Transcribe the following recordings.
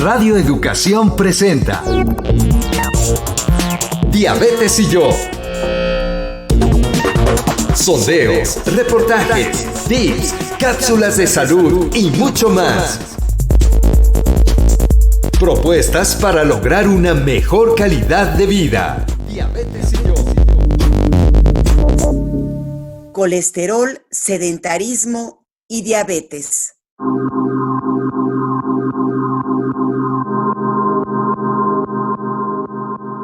Radio Educación presenta Diabetes y yo. Sondeos, reportajes, tips, cápsulas de salud y mucho más. Propuestas para lograr una mejor calidad de vida. Diabetes y yo. Colesterol, sedentarismo y diabetes.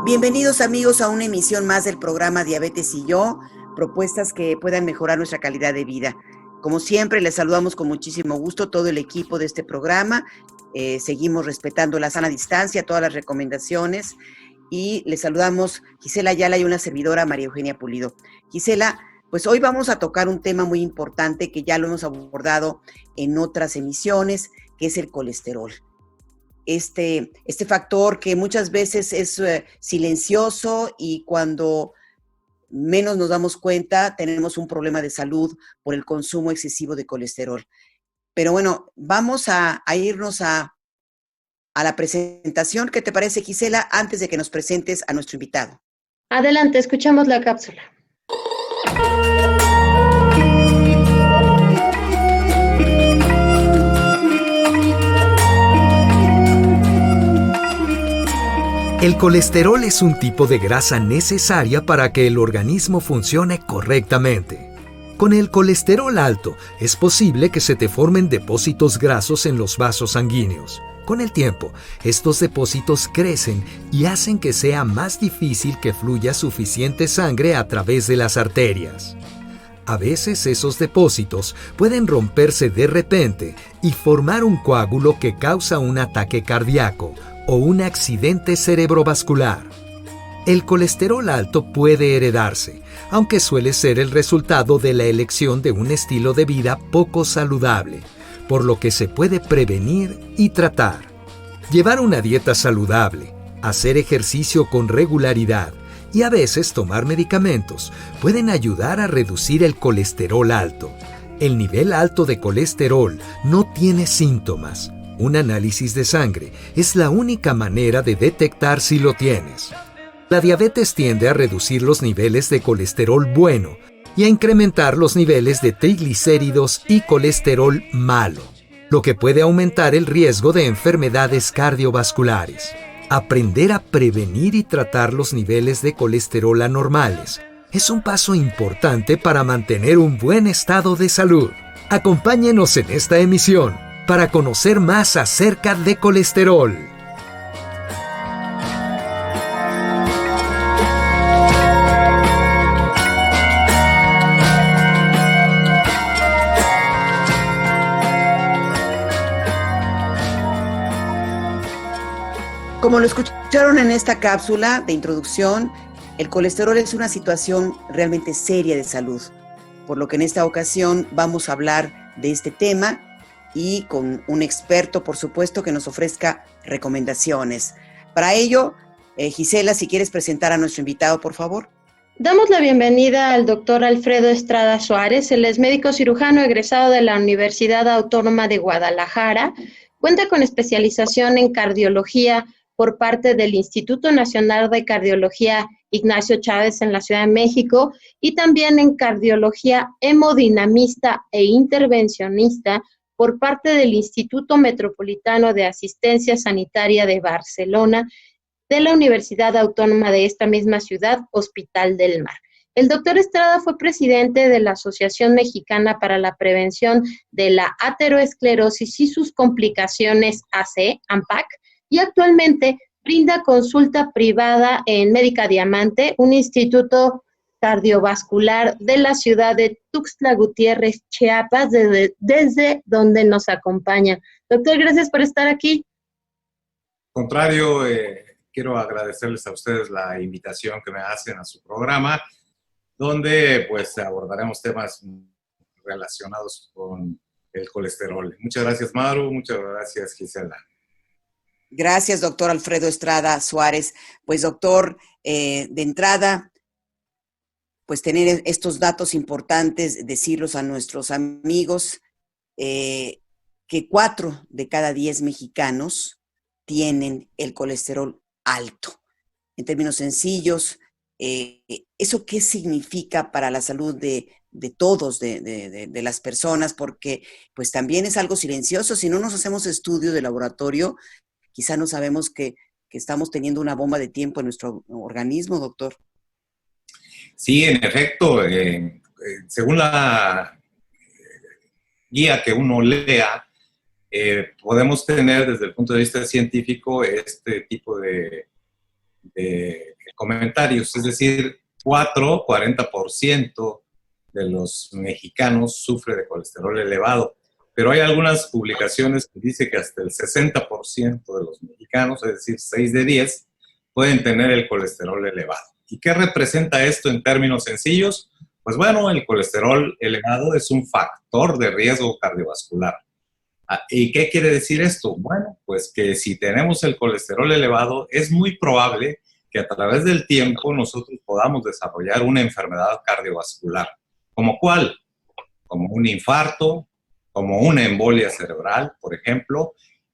Bienvenidos amigos a una emisión más del programa Diabetes y yo, propuestas que puedan mejorar nuestra calidad de vida. Como siempre, les saludamos con muchísimo gusto todo el equipo de este programa. Seguimos respetando la sana distancia, todas las recomendaciones, y les saludamos Gisela Ayala y una servidora, María Eugenia Pulido. Gisela, pues hoy vamos a tocar un tema muy importante que ya lo hemos abordado en otras emisiones, que es el colesterol. Este factor que muchas veces es silencioso y cuando menos nos damos cuenta tenemos un problema de salud por el consumo excesivo de colesterol. Pero bueno, vamos a irnos a la presentación. ¿Qué te parece, Gisela, antes de que nos presentes a nuestro invitado? Adelante, escuchamos la cápsula. El colesterol es un tipo de grasa necesaria para que el organismo funcione correctamente. Con el colesterol alto, es posible que se te formen depósitos grasos en los vasos sanguíneos. Con el tiempo, estos depósitos crecen y hacen que sea más difícil que fluya suficiente sangre a través de las arterias. A veces esos depósitos pueden romperse de repente y formar un coágulo que causa un ataque cardíaco o un accidente cerebrovascular. El colesterol alto puede heredarse, aunque suele ser el resultado de la elección de un estilo de vida poco saludable, por lo que se puede prevenir y tratar. Llevar una dieta saludable, hacer ejercicio con regularidad y a veces tomar medicamentos pueden ayudar a reducir el colesterol alto. El nivel alto de colesterol no tiene síntomas. Un análisis de sangre es la única manera de detectar si lo tienes. La diabetes tiende a reducir los niveles de colesterol bueno y a incrementar los niveles de triglicéridos y colesterol malo, lo que puede aumentar el riesgo de enfermedades cardiovasculares. Aprender a prevenir y tratar los niveles de colesterol anormales es un paso importante para mantener un buen estado de salud. Acompáñenos en esta emisión para conocer más acerca de colesterol. Como lo escucharon en esta cápsula de introducción, el colesterol es una situación realmente seria de salud, por lo que en esta ocasión vamos a hablar de este tema y con un experto, por supuesto, que nos ofrezca recomendaciones. Para ello, Gisela, si quieres presentar a nuestro invitado, por favor. Damos la bienvenida al doctor Alfredo Estrada Suárez. Él es médico cirujano egresado de la Universidad Autónoma de Guadalajara. Cuenta con especialización en cardiología por parte del Instituto Nacional de Cardiología Ignacio Chávez en la Ciudad de México y también en cardiología hemodinamista e intervencionista por parte del Instituto Metropolitano de Asistencia Sanitaria de Barcelona, de la Universidad Autónoma de esta misma ciudad, Hospital del Mar. El doctor Estrada fue presidente de la Asociación Mexicana para la Prevención de la Ateroesclerosis y sus complicaciones AC, AMPAC, y actualmente brinda consulta privada en Médica Diamante, un instituto cardiovascular de la ciudad de Tuxtla Gutiérrez, Chiapas, desde donde nos acompaña. Doctor, gracias por estar aquí. Al contrario, quiero agradecerles a ustedes la invitación que me hacen a su programa, donde pues abordaremos temas relacionados con el colesterol. Muchas gracias, Maru. Muchas gracias, Gisela. Gracias, doctor Alfredo Estrada Suárez. Pues, doctor, de entrada, pues tener estos datos importantes, decirlos a nuestros amigos, que 4 de cada 10 mexicanos tienen el colesterol alto? En términos sencillos, ¿eso qué significa para la salud de todos, de las personas? Porque pues también es algo silencioso. Si no nos hacemos estudios de laboratorio, quizá no sabemos que estamos teniendo una bomba de tiempo en nuestro organismo, doctor. Sí, en efecto, según la guía que uno lea, podemos tener desde el punto de vista científico este tipo de comentarios, es decir, 40% de los mexicanos sufre de colesterol elevado, pero hay algunas publicaciones que dicen que hasta el 60% de los mexicanos, es decir, 6 de 10, pueden tener el colesterol elevado. ¿Y qué representa esto en términos sencillos? Pues bueno, el colesterol elevado es un factor de riesgo cardiovascular. ¿Y qué quiere decir esto? Bueno, pues que si tenemos el colesterol elevado, es muy probable que a través del tiempo nosotros podamos desarrollar una enfermedad cardiovascular. ¿Como cuál? Como un infarto, como una embolia cerebral, por ejemplo,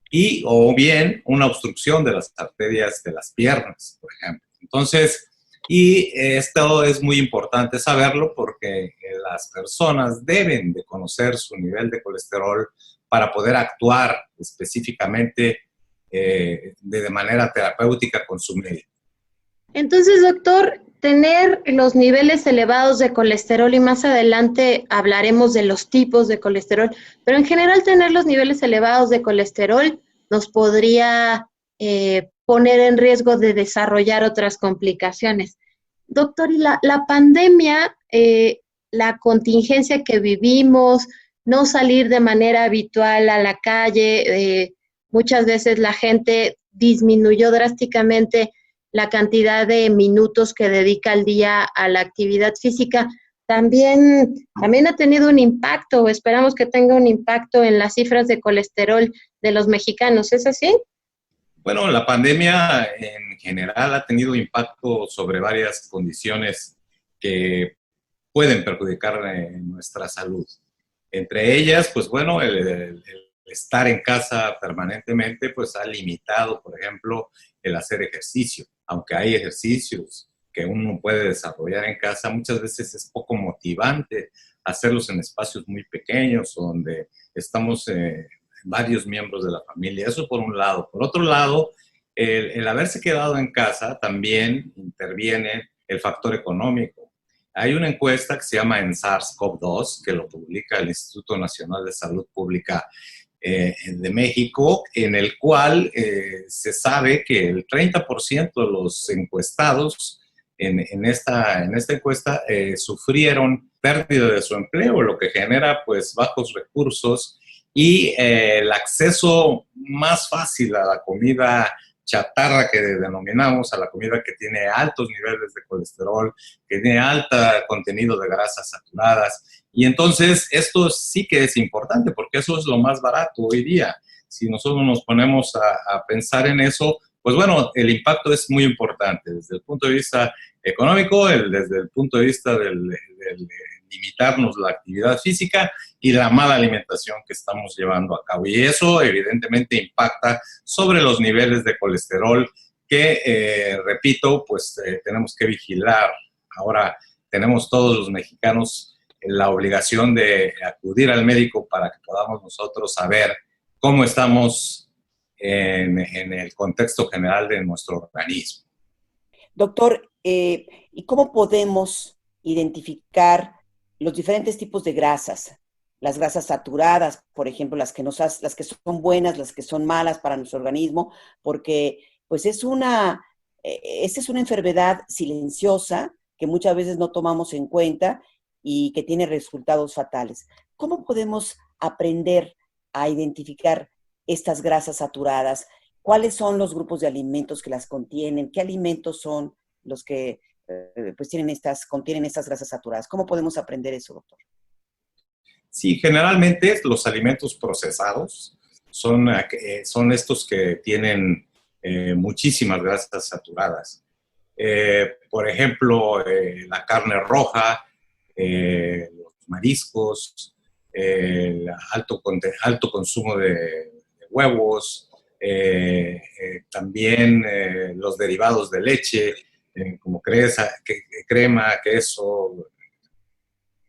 y o bien una obstrucción de las arterias de las piernas, por ejemplo. Entonces, y esto es muy importante saberlo porque las personas deben de conocer su nivel de colesterol para poder actuar específicamente de manera terapéutica con su médico. Entonces, doctor, tener los niveles elevados de colesterol, y más adelante hablaremos de los tipos de colesterol, pero en general tener los niveles elevados de colesterol nos podría poner en riesgo de desarrollar otras complicaciones. Doctor, y la pandemia, la contingencia que vivimos, no salir de manera habitual a la calle, muchas veces la gente disminuyó drásticamente la cantidad de minutos que dedica al día a la actividad física, también ha tenido un impacto, o esperamos que tenga un impacto en las cifras de colesterol de los mexicanos, ¿es así? Bueno, la pandemia en general ha tenido impacto sobre varias condiciones que pueden perjudicar nuestra salud. Entre ellas, pues bueno, el estar en casa permanentemente, pues ha limitado, por ejemplo, el hacer ejercicio. Aunque hay ejercicios que uno puede desarrollar en casa, muchas veces es poco motivante hacerlos en espacios muy pequeños, donde estamos varios miembros de la familia. Eso por un lado. Por otro lado, el haberse quedado en casa también interviene el factor económico. Hay una encuesta que se llama ENSARS-CoV-2, que lo publica el Instituto Nacional de Salud Pública de México, en el cual se sabe que el 30% de los encuestados en esta encuesta sufrieron pérdida de su empleo, lo que genera pues bajos recursos y el acceso más fácil a la comida chatarra que denominamos, a la comida que tiene altos niveles de colesterol, que tiene alto contenido de grasas saturadas. Y entonces esto sí que es importante porque eso es lo más barato hoy día. Si nosotros nos ponemos a pensar en eso, pues bueno, el impacto es muy importante desde el punto de vista económico, desde el punto de vista del limitarnos la actividad física y la mala alimentación que estamos llevando a cabo. Y eso evidentemente impacta sobre los niveles de colesterol que, repito, pues tenemos que vigilar. Ahora tenemos todos los mexicanos la obligación de acudir al médico para que podamos nosotros saber cómo estamos en el contexto general de nuestro organismo. Doctor, ¿y cómo podemos identificar los diferentes tipos de grasas? Las grasas saturadas, por ejemplo, las que son buenas, las que son malas para nuestro organismo, porque pues esta es una enfermedad silenciosa que muchas veces no tomamos en cuenta y que tiene resultados fatales. ¿Cómo podemos aprender a identificar estas grasas saturadas? ¿Cuáles son los grupos de alimentos que las contienen? ¿Qué alimentos son los que pues contienen estas grasas saturadas? ¿Cómo podemos aprender eso, doctor? Sí, generalmente los alimentos procesados son estos que tienen muchísimas grasas saturadas. Por ejemplo, la carne roja, los mariscos, el alto consumo de huevos, también los derivados de leche, como crema, queso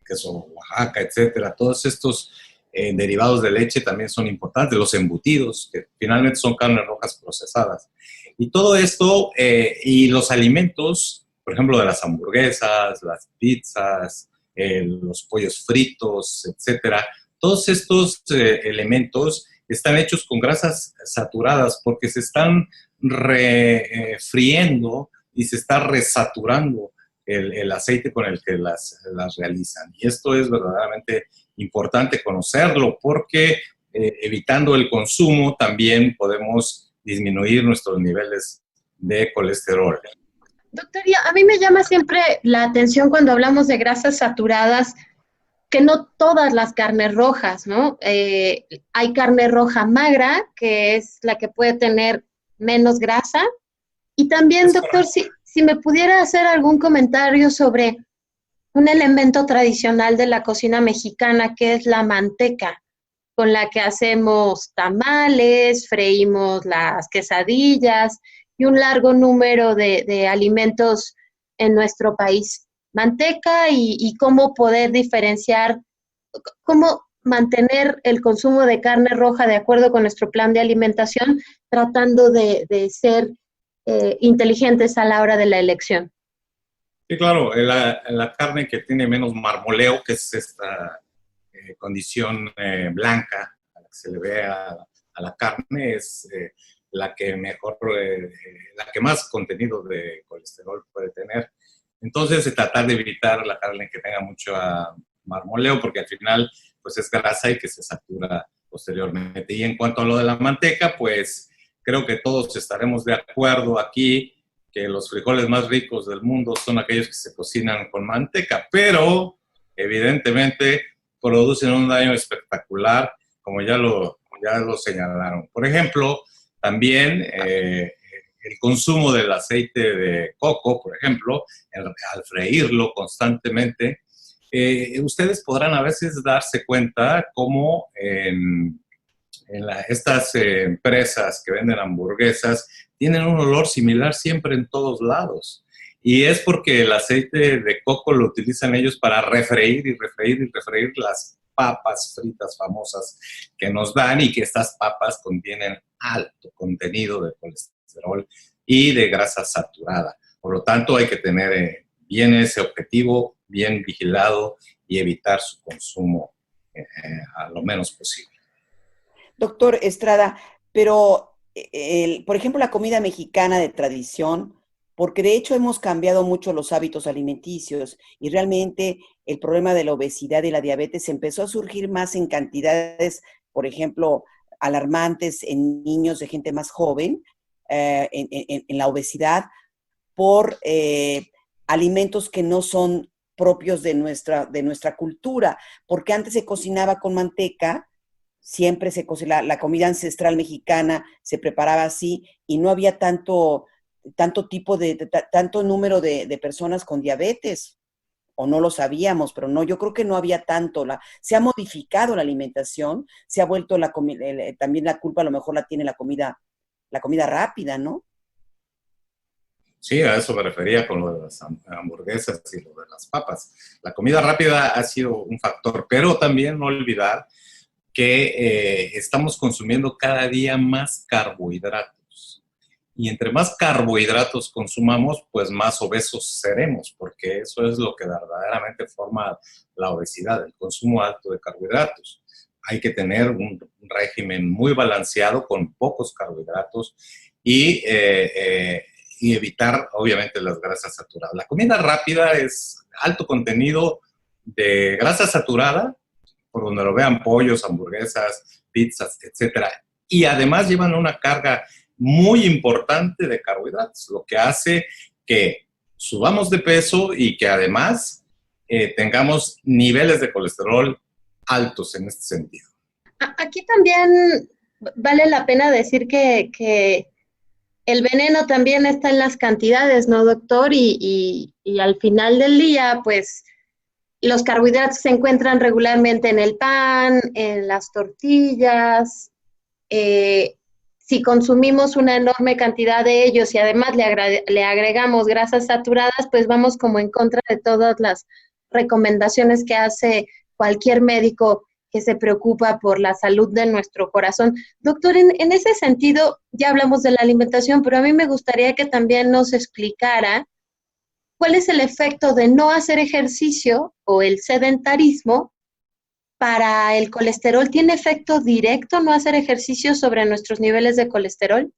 Oaxaca, etcétera. Todos estos derivados de leche también son importantes, los embutidos, que finalmente son carnes rojas procesadas. Y todo esto, y los alimentos, por ejemplo, de las hamburguesas, las pizzas, los pollos fritos, etcétera, todos estos elementos están hechos con grasas saturadas porque se están refriendo y se está resaturando el aceite con el que las realizan. Y esto es verdaderamente importante conocerlo porque evitando el consumo también podemos disminuir nuestros niveles de colesterol. Doctor, a mí me llama siempre la atención cuando hablamos de grasas saturadas, que no todas las carnes rojas, ¿no? Hay carne roja magra, que es la que puede tener menos grasa. Y también, doctor, si me pudiera hacer algún comentario sobre un elemento tradicional de la cocina mexicana, que es la manteca, con la que hacemos tamales, freímos las quesadillas y un largo número de alimentos en nuestro país. Manteca y cómo poder diferenciar, cómo mantener el consumo de carne roja de acuerdo con nuestro plan de alimentación, tratando de ser inteligentes a la hora de la elección. Sí, claro, la carne que tiene menos marmoleo, que es esta condición blanca a la que se le ve a la carne, es la que mejor, la que más contenido de colesterol puede tener. Entonces, tratar de evitar la carne que tenga mucho marmoleo, porque al final pues es grasa y que se satura posteriormente. Y en cuanto a lo de la manteca, pues creo que todos estaremos de acuerdo aquí que los frijoles más ricos del mundo son aquellos que se cocinan con manteca, pero evidentemente producen un daño espectacular, como ya lo señalaron. Por ejemplo, también el consumo del aceite de coco, por ejemplo, al freírlo constantemente, ustedes podrán a veces darse cuenta cómo estas empresas que venden hamburguesas tienen un olor similar siempre en todos lados. Y es porque el aceite de coco lo utilizan ellos para refreír y refreír y refreír las papas fritas famosas que nos dan, y que estas papas contienen alto contenido de colesterol y de grasa saturada. Por lo tanto, hay que tener bien ese objetivo, bien vigilado, y evitar su consumo a lo menos posible. Doctor Estrada, pero, por ejemplo, la comida mexicana de tradición, porque de hecho hemos cambiado mucho los hábitos alimenticios y realmente el problema de la obesidad y la diabetes empezó a surgir más en cantidades, por ejemplo, alarmantes en niños de gente más joven, en la obesidad, por alimentos que no son propios de nuestra cultura, porque antes se cocinaba con manteca, siempre se cocina, la comida ancestral mexicana se preparaba así y no había tanto número de personas con diabetes, o no lo sabíamos, pero no, yo creo que no había tanto. Se ha modificado la alimentación, se ha vuelto también la culpa a lo mejor la tiene la comida rápida, ¿no? Sí, a eso me refería con lo de las hamburguesas y lo de las papas. La comida rápida ha sido un factor, pero también no olvidar que estamos consumiendo cada día más carbohidratos. Y entre más carbohidratos consumamos, pues más obesos seremos, porque eso es lo que verdaderamente forma la obesidad, el consumo alto de carbohidratos. Hay que tener un régimen muy balanceado con pocos carbohidratos y evitar, obviamente, las grasas saturadas. La comida rápida es alto contenido de grasa saturada, por donde lo vean, pollos, hamburguesas, pizzas, etcétera. Y además llevan una carga muy importante de carbohidratos, lo que hace que subamos de peso y que además tengamos niveles de colesterol altos en este sentido. Aquí también vale la pena decir que el veneno también está en las cantidades, ¿no, doctor? Y al final del día, pues, los carbohidratos se encuentran regularmente en el pan, en las tortillas. si consumimos una enorme cantidad de ellos y además le agregamos grasas saturadas, pues vamos como en contra de todas las recomendaciones que hace cualquier médico que se preocupa por la salud de nuestro corazón. Doctor, en ese sentido, ya hablamos de la alimentación, pero a mí me gustaría que también nos explicara cuál es el efecto de no hacer ejercicio o el sedentarismo para el colesterol. ¿Tiene efecto directo no hacer ejercicio sobre nuestros niveles de colesterol?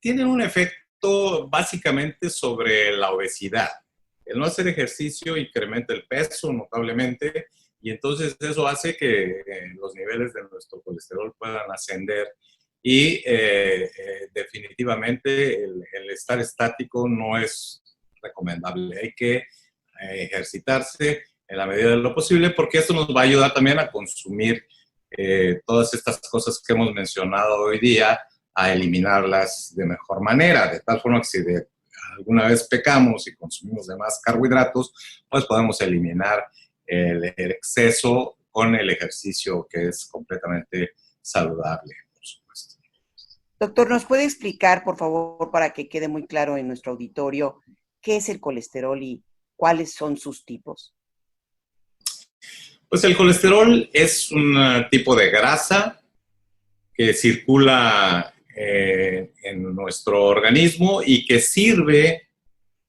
Tienen un efecto básicamente sobre la obesidad. El no hacer ejercicio incrementa el peso notablemente y entonces eso hace que los niveles de nuestro colesterol puedan ascender y definitivamente el estar estático no es recomendable. Hay que ejercitarse en la medida de lo posible porque esto nos va a ayudar también a consumir todas estas cosas que hemos mencionado hoy día, a eliminarlas de mejor manera, de tal forma que si alguna vez pecamos y consumimos demás carbohidratos, pues podemos eliminar el exceso con el ejercicio que es completamente saludable, por supuesto. Doctor, ¿nos puede explicar, por favor, para que quede muy claro en nuestro auditorio, qué es el colesterol y cuáles son sus tipos? Pues el colesterol es un tipo de grasa que circula en nuestro organismo y que sirve,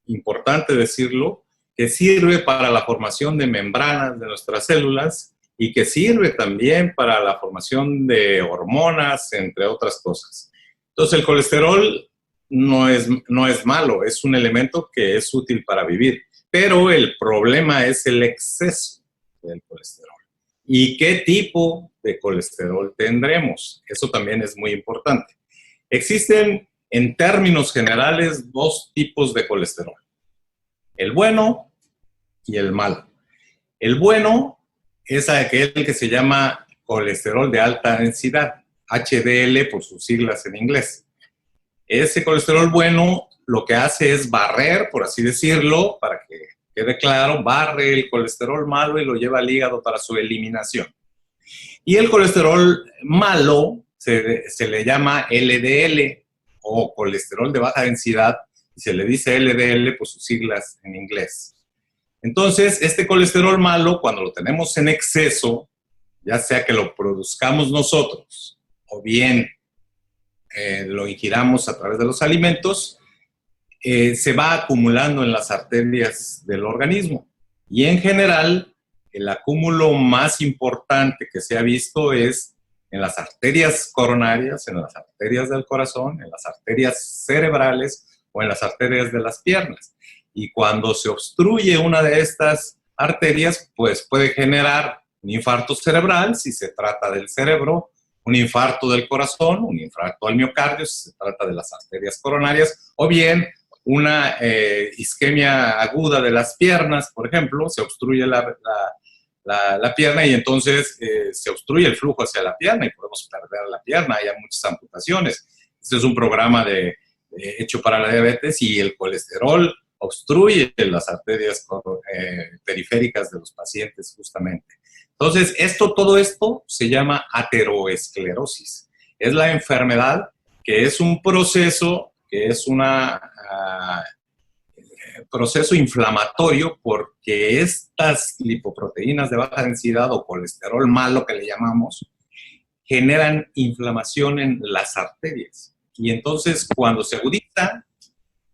importante decirlo, que sirve para la formación de membranas de nuestras células y que sirve también para la formación de hormonas, entre otras cosas. Entonces el colesterol no es malo, es un elemento que es útil para vivir, pero el problema es el exceso del colesterol. ¿Y qué tipo de colesterol tendremos? Eso también es muy importante. Existen, en términos generales, dos tipos de colesterol. El bueno y el malo. El bueno es aquel que se llama colesterol de alta densidad, HDL por sus siglas en inglés. Ese colesterol bueno lo que hace es barrer, por así decirlo, para que quede claro, barre el colesterol malo y lo lleva al hígado para su eliminación. Y el colesterol malo se le llama LDL o colesterol de baja densidad y se le dice LDL por sus siglas en inglés. Entonces, este colesterol malo, cuando lo tenemos en exceso, ya sea que lo produzcamos nosotros o bien lo ingiramos a través de los alimentos, se va acumulando en las arterias del organismo. Y en general, el acúmulo más importante que se ha visto es en las arterias coronarias, en las arterias del corazón, en las arterias cerebrales o en las arterias de las piernas. Y cuando se obstruye una de estas arterias, pues puede generar un infarto cerebral, si se trata del cerebro, un infarto del corazón, un infarto al miocardio, si se trata de las arterias coronarias, o bien una isquemia aguda de las piernas, por ejemplo, se obstruye la pierna y entonces se obstruye el flujo hacia la pierna y podemos perder la pierna, hay muchas amputaciones. Este es un programa hecho para la diabetes y el colesterol obstruye las arterias periféricas de los pacientes justamente. Entonces, todo esto se llama ateroesclerosis. Es la enfermedad que es un proceso, que es un proceso inflamatorio porque estas lipoproteínas de baja densidad o colesterol malo que le llamamos, generan inflamación en las arterias. Y entonces, cuando se agudiza,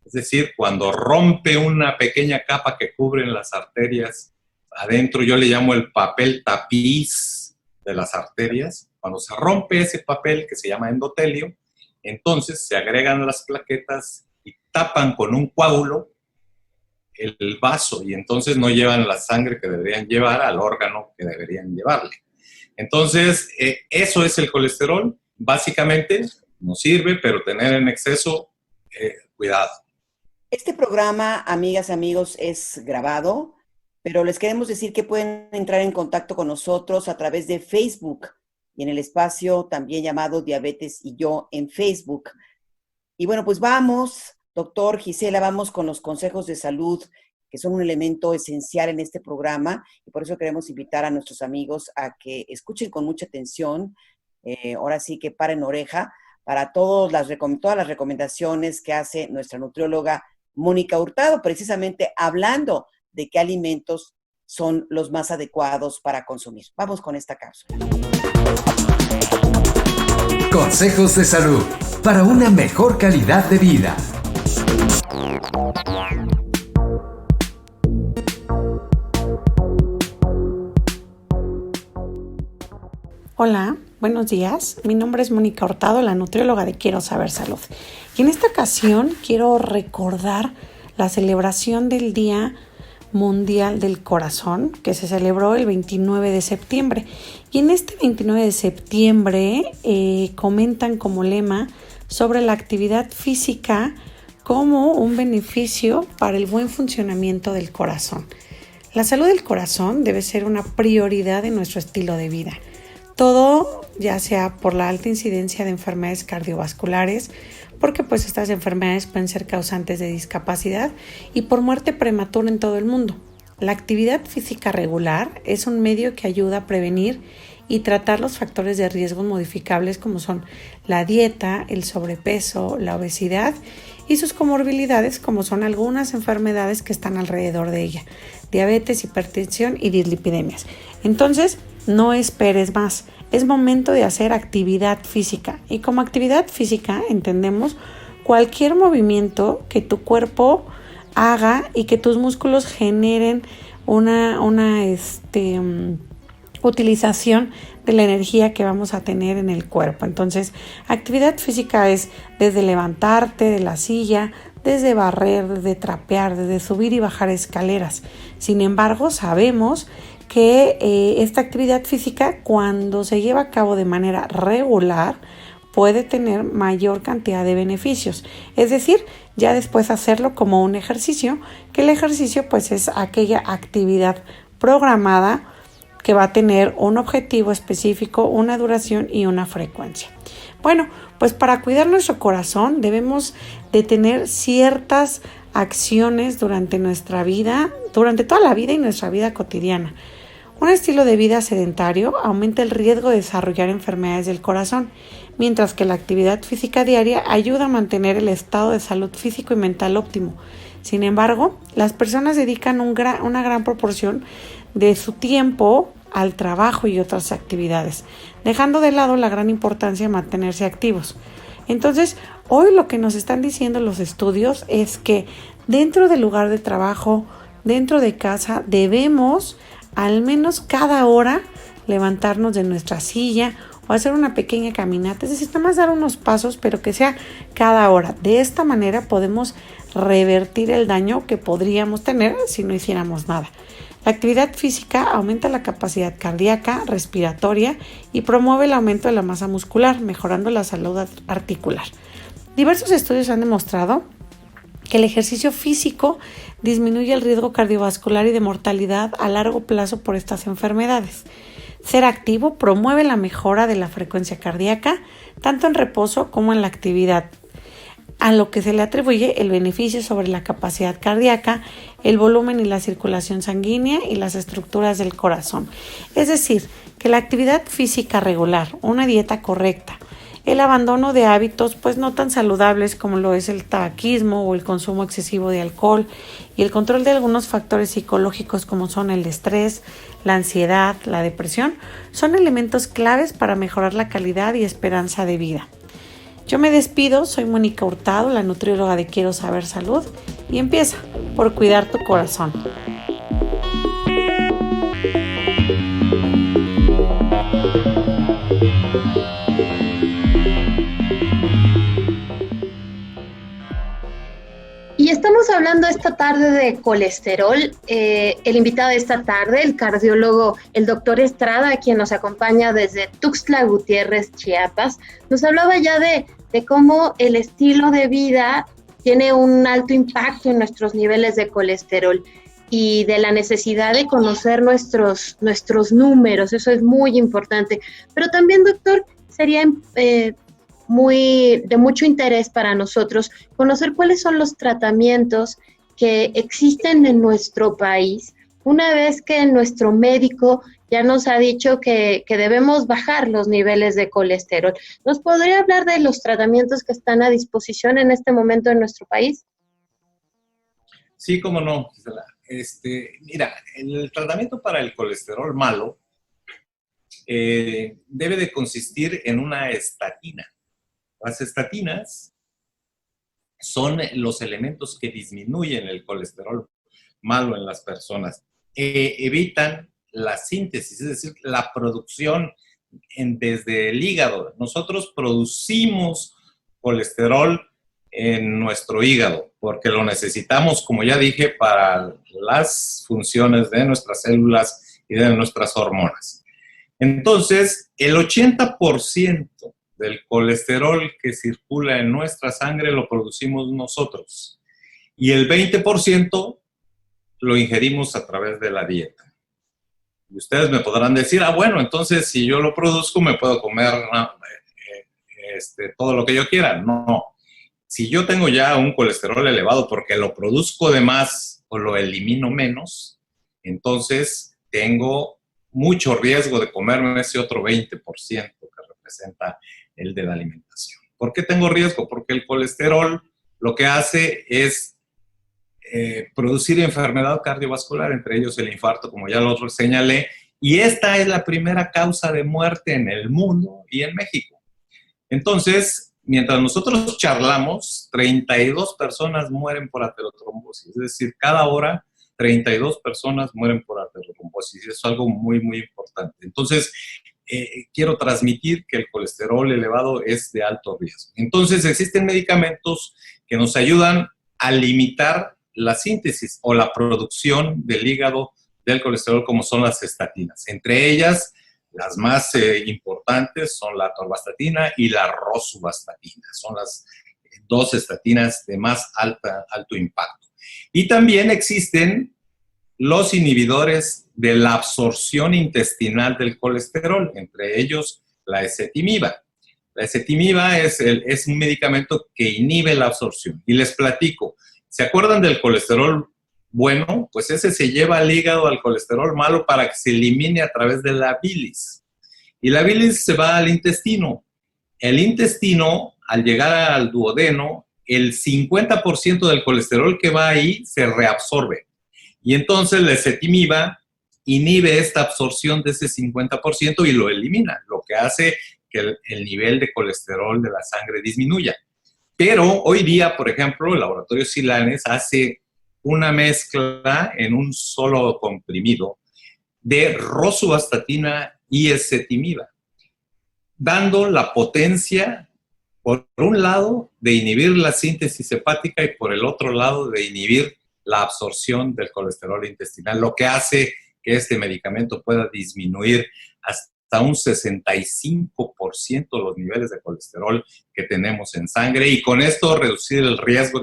es decir, cuando rompe una pequeña capa que cubre las arterias, adentro yo le llamo el papel tapiz de las arterias, cuando se rompe ese papel que se llama endotelio, entonces se agregan las plaquetas y tapan con un coágulo el vaso y entonces no llevan la sangre que deberían llevar al órgano que deberían llevarle. Entonces, eso es el colesterol. Básicamente nos sirve, pero tener en exceso, cuidado. Este programa, amigas, amigos, es grabado, pero les queremos decir que pueden entrar en contacto con nosotros a través de Facebook y en el espacio también llamado Diabetes y Yo en Facebook. Y bueno, pues vamos, doctor Gisela, vamos con los consejos de salud, que son un elemento esencial en este programa, y por eso queremos invitar a nuestros amigos a que escuchen con mucha atención ahora sí que paren oreja para todas las recomendaciones que hace nuestra nutrióloga Mónica Hurtado, precisamente hablando de qué alimentos son los más adecuados para consumir. Vamos con esta cápsula. Consejos de salud para una mejor calidad de vida. Hola, buenos días. Mi nombre es Mónica Hurtado, la nutrióloga de Quiero Saber Salud. Y en esta ocasión quiero recordar la celebración del Día Mundial del Corazón, que se celebró el 29 de septiembre. Y en este 29 de septiembre comentan como lema sobre la actividad física como un beneficio para el buen funcionamiento del corazón. La salud del corazón debe ser una prioridad en nuestro estilo de vida. Todo, ya sea por la alta incidencia de enfermedades cardiovasculares, porque pues estas enfermedades pueden ser causantes de discapacidad y por muerte prematura en todo el mundo. La actividad física regular es un medio que ayuda a prevenir y tratar los factores de riesgo modificables como son la dieta, el sobrepeso, la obesidad y sus comorbilidades como son algunas enfermedades que están alrededor de ella, diabetes, hipertensión y dislipidemias. Entonces, no esperes más, es momento de hacer actividad física y como actividad física entendemos cualquier movimiento que tu cuerpo haga y que tus músculos generen una utilización de la energía que vamos a tener en el cuerpo. Entonces, actividad física es desde levantarte de la silla, desde barrer, desde trapear, desde subir y bajar escaleras. Sin embargo, sabemos que esta actividad física, cuando se lleva a cabo de manera regular, puede tener mayor cantidad de beneficios. Es decir, ya después hacerlo como un ejercicio, que el ejercicio pues es aquella actividad programada que va a tener un objetivo específico, una duración y una frecuencia. Bueno, pues para cuidar nuestro corazón debemos de tener ciertas acciones durante nuestra vida, durante toda la vida y nuestra vida cotidiana. Un estilo de vida sedentario aumenta el riesgo de desarrollar enfermedades del corazón, mientras que la actividad física diaria ayuda a mantener el estado de salud físico y mental óptimo. Sin embargo, las personas dedican una gran proporción de su tiempo al trabajo y otras actividades, dejando de lado la gran importancia de mantenerse activos. Entonces, hoy lo que nos están diciendo los estudios es que dentro del lugar de trabajo, dentro de casa, debemos al menos cada hora levantarnos de nuestra silla o hacer una pequeña caminata, es decir, nada más dar unos pasos, pero que sea cada hora. De esta manera podemos revertir el daño que podríamos tener si no hiciéramos nada. La actividad física aumenta la capacidad cardíaca, respiratoria y promueve el aumento de la masa muscular, mejorando la salud articular. Diversos estudios han demostrado que el ejercicio físico disminuye el riesgo cardiovascular y de mortalidad a largo plazo por estas enfermedades. Ser activo promueve la mejora de la frecuencia cardíaca, tanto en reposo como en la actividad, a lo que se le atribuye el beneficio sobre la capacidad cardíaca, el volumen y la circulación sanguínea y las estructuras del corazón. Es decir, que la actividad física regular, una dieta correcta, el abandono de hábitos pues no tan saludables como lo es el tabaquismo o el consumo excesivo de alcohol y el control de algunos factores psicológicos como son el estrés, la ansiedad, la depresión, son elementos claves para mejorar la calidad y esperanza de vida. Yo me despido, soy Mónica Hurtado, la nutrióloga de Quiero Saber Salud, y empieza por cuidar tu corazón. Y estamos hablando esta tarde de colesterol. El invitado de esta tarde, el cardiólogo, el doctor Estrada, quien nos acompaña desde Tuxtla Gutiérrez, Chiapas, nos hablaba ya de cómo el estilo de vida tiene un alto impacto en nuestros niveles de colesterol y de la necesidad de conocer nuestros números. Eso es muy importante. Pero también, doctor, sería de mucho interés para nosotros conocer cuáles son los tratamientos que existen en nuestro país una vez que nuestro médico ya nos ha dicho que debemos bajar los niveles de colesterol? ¿Nos podría hablar de los tratamientos que están a disposición en este momento en nuestro país? Sí, cómo no, Gisela. Mira, el tratamiento para el colesterol malo debe de consistir en una estatina. Las estatinas son los elementos que disminuyen el colesterol malo en las personas. Evitan la síntesis, es decir, la producción desde el hígado. Nosotros producimos colesterol en nuestro hígado porque lo necesitamos, como ya dije, para las funciones de nuestras células y de nuestras hormonas. Entonces, el 80% del colesterol que circula en nuestra sangre lo producimos nosotros y el 20% lo ingerimos a través de la dieta. Y ustedes me podrán decir, bueno, entonces si yo lo produzco me puedo comer todo lo que yo quiera. No, si yo tengo ya un colesterol elevado porque lo produzco de más o lo elimino menos, entonces tengo mucho riesgo de comerme ese otro 20% que representa el de la alimentación. ¿Por qué tengo riesgo? Porque el colesterol lo que hace es producir enfermedad cardiovascular, entre ellos el infarto, como ya lo señalé, y esta es la primera causa de muerte en el mundo y en México. Entonces, mientras nosotros charlamos, 32 personas mueren por aterotrombosis, es decir, cada hora 32 personas mueren por aterotrombosis, y eso es algo muy, muy importante. Entonces, quiero transmitir que el colesterol elevado es de alto riesgo. Entonces, existen medicamentos que nos ayudan a limitar la síntesis o la producción del hígado del colesterol, como son las estatinas. Entre ellas, las más importantes son la atorvastatina y la rosuvastatina. Son las dos estatinas de más alto impacto. Y también existen los inhibidores de la absorción intestinal del colesterol, entre ellos la ezetimiba. La ezetimiba es un medicamento que inhibe la absorción. Y les platico, ¿se acuerdan del colesterol bueno? Pues ese se lleva al hígado al colesterol malo para que se elimine a través de la bilis. Y la bilis se va al intestino. El intestino, al llegar al duodeno, el 50% del colesterol que va ahí se reabsorbe. Y entonces la ezetimiba inhibe esta absorción de ese 50% y lo elimina, lo que hace que el nivel de colesterol de la sangre disminuya. Pero hoy día, por ejemplo, el laboratorio Silanes hace una mezcla en un solo comprimido de rosuvastatina y ezetimiba, dando la potencia, por un lado, de inhibir la síntesis hepática y por el otro lado, de inhibir la absorción del colesterol intestinal, lo que hace que este medicamento pueda disminuir hasta un 65% los niveles de colesterol que tenemos en sangre y con esto reducir el riesgo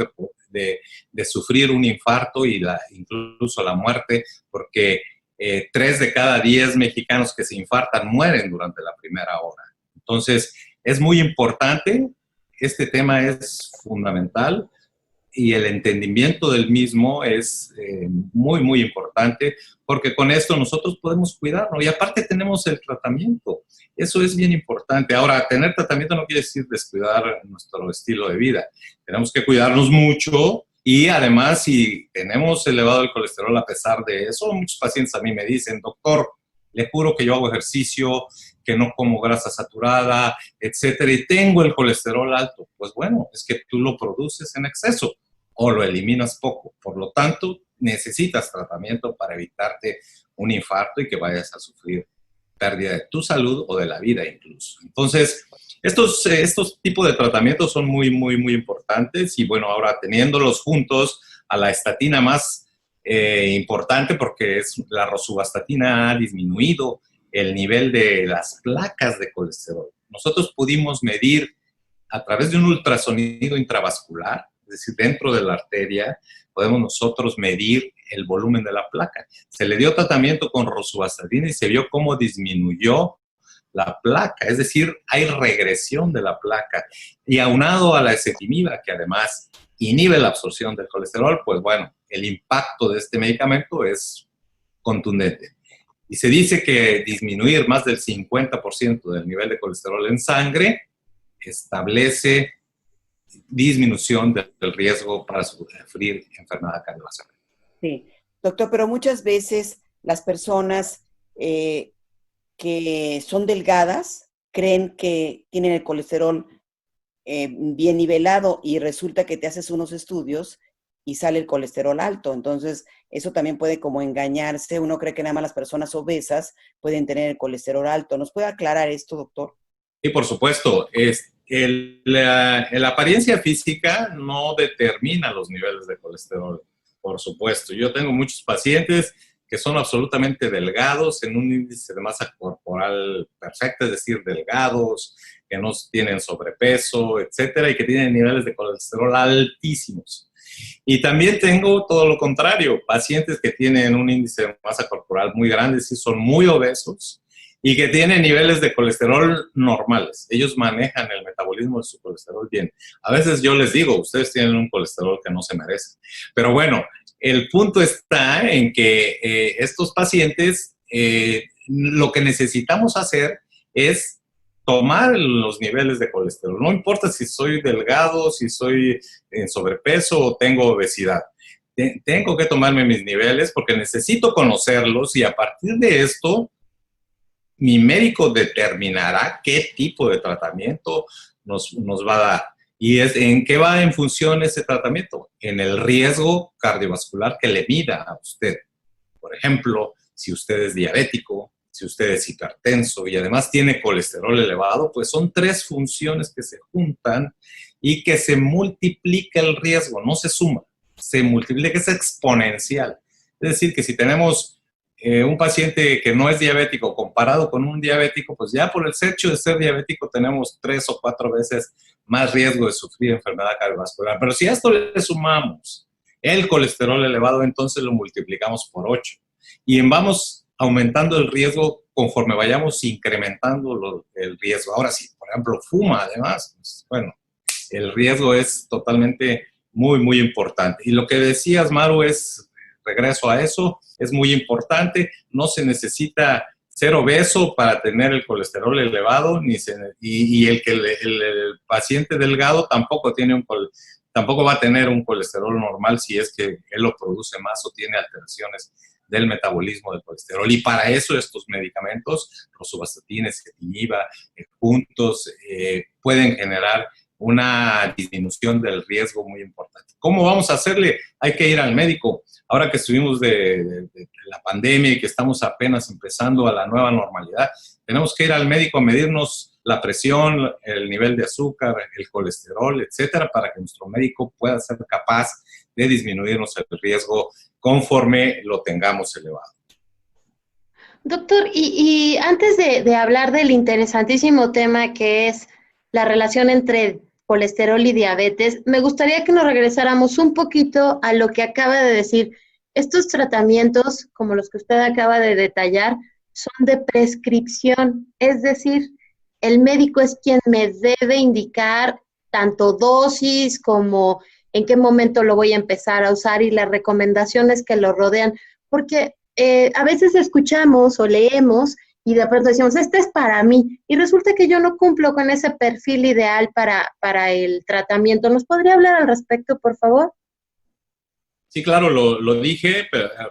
de sufrir un infarto y incluso la muerte, porque 3 de cada 10 mexicanos que se infartan mueren durante la primera hora. Entonces, es muy importante, este tema es fundamental y el entendimiento del mismo es muy, muy importante, porque con esto nosotros podemos cuidarnos y aparte tenemos el tratamiento. Eso es bien importante. Ahora, tener tratamiento no quiere decir descuidar nuestro estilo de vida. Tenemos que cuidarnos mucho y además, si tenemos elevado el colesterol a pesar de eso, muchos pacientes a mí me dicen, doctor, le juro que yo hago ejercicio, que no como grasa saturada, etcétera, y tengo el colesterol alto. Pues bueno, es que tú lo produces en exceso o lo eliminas poco. Por lo tanto, necesitas tratamiento para evitarte un infarto y que vayas a sufrir pérdida de tu salud o de la vida incluso. Entonces, estos tipos de tratamientos son muy, muy, muy importantes y bueno, ahora teniéndolos juntos a la estatina más importante porque la rosuvastatina ha disminuido el nivel de las placas de colesterol. Nosotros pudimos medir a través de un ultrasonido intravascular, es decir, dentro de la arteria, podemos nosotros medir el volumen de la placa. Se le dio tratamiento con rosuvastatina y se vio cómo disminuyó la placa, es decir, hay regresión de la placa. Y aunado a la ezetimiba, que además inhibe la absorción del colesterol, pues bueno, el impacto de este medicamento es contundente. Y se dice que disminuir más del 50% del nivel de colesterol en sangre establece disminución del riesgo para sufrir enfermedad cardiovascular. Sí, doctor, pero muchas veces las personas que son delgadas creen que tienen el colesterol bien nivelado y resulta que te haces unos estudios y sale el colesterol alto. Entonces, eso también puede como engañarse. Uno cree que nada más las personas obesas pueden tener el colesterol alto. ¿Nos puede aclarar esto, doctor? Sí, por supuesto. La apariencia física no determina los niveles de colesterol, por supuesto. Yo tengo muchos pacientes que son absolutamente delgados, en un índice de masa corporal perfecto, es decir, delgados, que no tienen sobrepeso, etcétera, y que tienen niveles de colesterol altísimos. Y también tengo todo lo contrario, pacientes que tienen un índice de masa corporal muy grande, sí son muy obesos, y que tienen niveles de colesterol normales. Ellos manejan el metabolismo de su colesterol bien. A veces yo les digo, ustedes tienen un colesterol que no se merece. Pero bueno, el punto está en que estos pacientes, lo que necesitamos hacer es tomar los niveles de colesterol. No importa si soy delgado, si soy en sobrepeso o tengo obesidad. Tengo que tomarme mis niveles porque necesito conocerlos y a partir de esto, mi médico determinará qué tipo de tratamiento nos va a dar. ¿Y en qué va en función ese tratamiento? En el riesgo cardiovascular que le mida a usted. Por ejemplo, si usted es diabético, si usted es hipertenso y además tiene colesterol elevado, pues son 3 funciones que se juntan y que se multiplica el riesgo, no se suma, se multiplica, es exponencial. Es decir, que si tenemos un paciente que no es diabético comparado con un diabético, pues ya por el hecho de ser diabético tenemos 3 o 4 veces más riesgo de sufrir enfermedad cardiovascular. Pero si a esto le sumamos el colesterol elevado, entonces lo multiplicamos por 8. Y vamos aumentando el riesgo conforme vayamos incrementando el riesgo. Ahora, si por ejemplo fuma además, pues, bueno, el riesgo es totalmente muy, muy importante. Y lo que decías, Maru, regreso a eso, es muy importante. No se necesita ser obeso para tener el colesterol elevado, y el paciente delgado tampoco va a tener un colesterol normal si es que él lo produce más o tiene alteraciones del metabolismo del colesterol. Y para eso estos medicamentos, rosuvastatina, ezetimiba, juntos, pueden generar una disminución del riesgo muy importante. ¿Cómo vamos a hacerle? Hay que ir al médico. Ahora que estuvimos de la pandemia y que estamos apenas empezando a la nueva normalidad, tenemos que ir al médico a medirnos la presión, el nivel de azúcar, el colesterol, etcétera, para que nuestro médico pueda ser capaz de disminuirnos el riesgo conforme lo tengamos elevado. Doctor, y antes de hablar del interesantísimo tema que es la relación entre colesterol y diabetes, me gustaría que nos regresáramos un poquito a lo que acaba de decir. Estos tratamientos, como los que usted acaba de detallar, son de prescripción, es decir, el médico es quien me debe indicar tanto dosis como en qué momento lo voy a empezar a usar y las recomendaciones que lo rodean, porque a veces escuchamos o leemos y de pronto decimos, este es para mí, y resulta que yo no cumplo con ese perfil ideal para el tratamiento. ¿Nos podría hablar al respecto, por favor? Sí, claro, lo dije,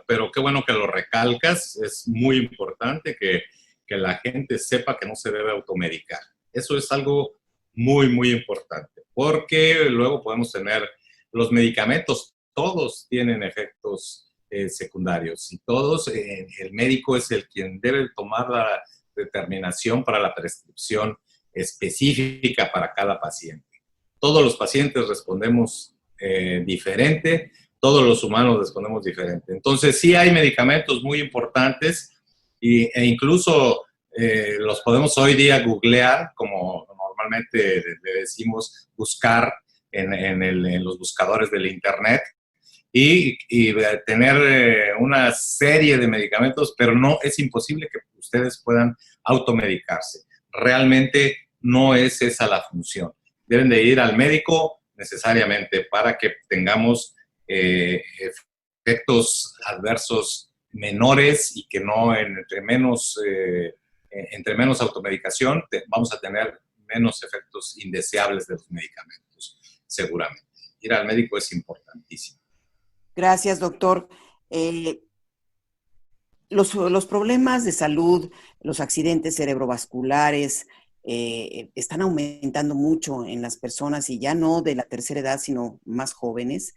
pero qué bueno que lo recalcas. Es muy importante que la gente sepa que no se debe automedicar. Eso es algo muy, muy importante, porque luego podemos tener los medicamentos, todos tienen efectos secundarios y todos, el médico es el quien debe tomar la determinación para la prescripción específica para cada paciente. Todos los pacientes respondemos diferente, todos los humanos respondemos diferente. Entonces sí hay medicamentos muy importantes e incluso los podemos hoy día googlear, como normalmente le decimos, buscar en los buscadores del internet, y tener una serie de medicamentos, pero no es imposible que ustedes puedan automedicarse. Realmente no es esa la función. Deben de ir al médico necesariamente para que tengamos efectos adversos menores y que no entre menos automedicación vamos a tener menos efectos indeseables de los medicamentos, seguramente. Ir al médico es importantísimo. Gracias, doctor. Los problemas de salud, los accidentes cerebrovasculares, están aumentando mucho en las personas y ya no de la tercera edad, sino más jóvenes.